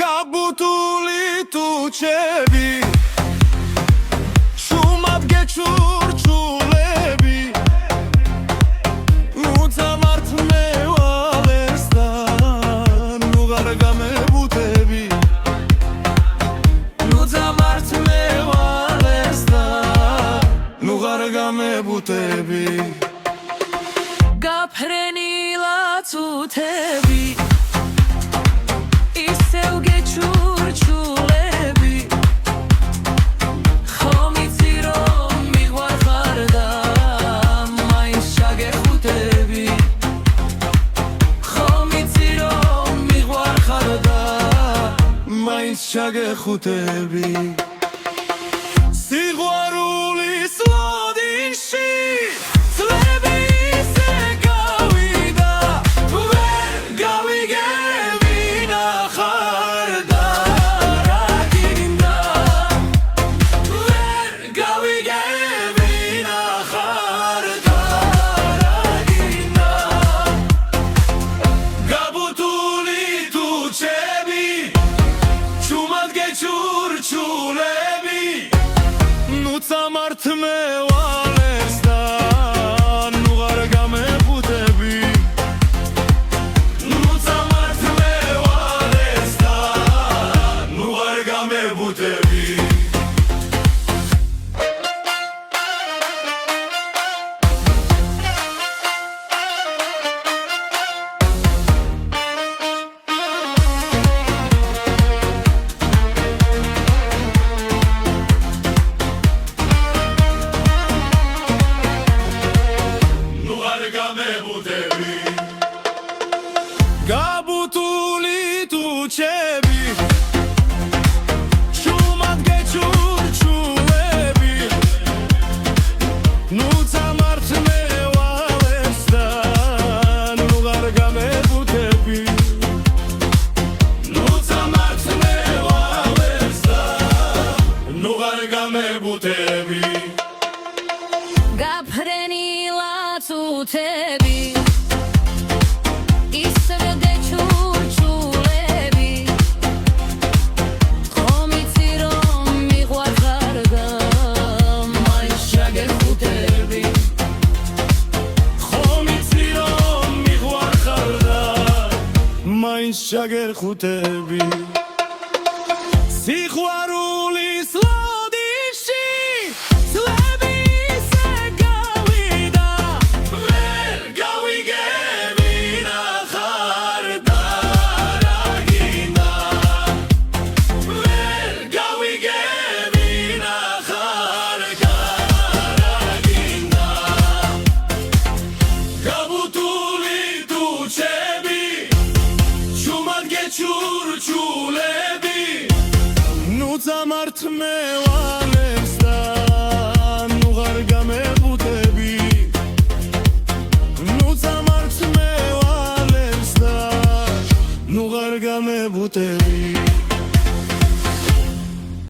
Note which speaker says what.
Speaker 1: გაბუთული თუჩები შუმად გეჩურჩულები უცამართ მევალეს და ნუ ღარ გამებუთები უცამართ მევალეს და ნუ ღარ გამებუთები
Speaker 2: გაფრენილა თუთები ისევ გეჩურჩულები ხომ იცი რომ მიყვარხარ და მაინც ჩაგეხუთები ხომ იცი რომ მიყვარხარ და
Speaker 1: მაინც ჩაგეხუთები სიყვარულის ლოდინში წლები ისე გავიდა ვერ გავიგები ნახარ და რა გინდა ვერ გავიგები ნახარ და რა გინდა გაბუთული თუჩები შუმად გეჩურჩულები ნუ წამართ მევალეს და ნუ ღარ გამებუთები ნუ წამართ მევალეს და ნუ ღარ გამებუთები გაბუთული თუჩები შუმად გეჩურჩულები ნუ წამართ მევალეს და ნუ ღარ გამებუთები ნუ წამართ მევალეს და ნუ ღარ გამებუთები
Speaker 2: გაფრენილა თუთები ისევ გეჩურჩულები ხომ იცი რომ მიყვარხარ და მაინც ჩაგეხუთები
Speaker 1: ხომ იცი რომ მიყვარხარ და მაინც ჩაგეხუთები სიყვარული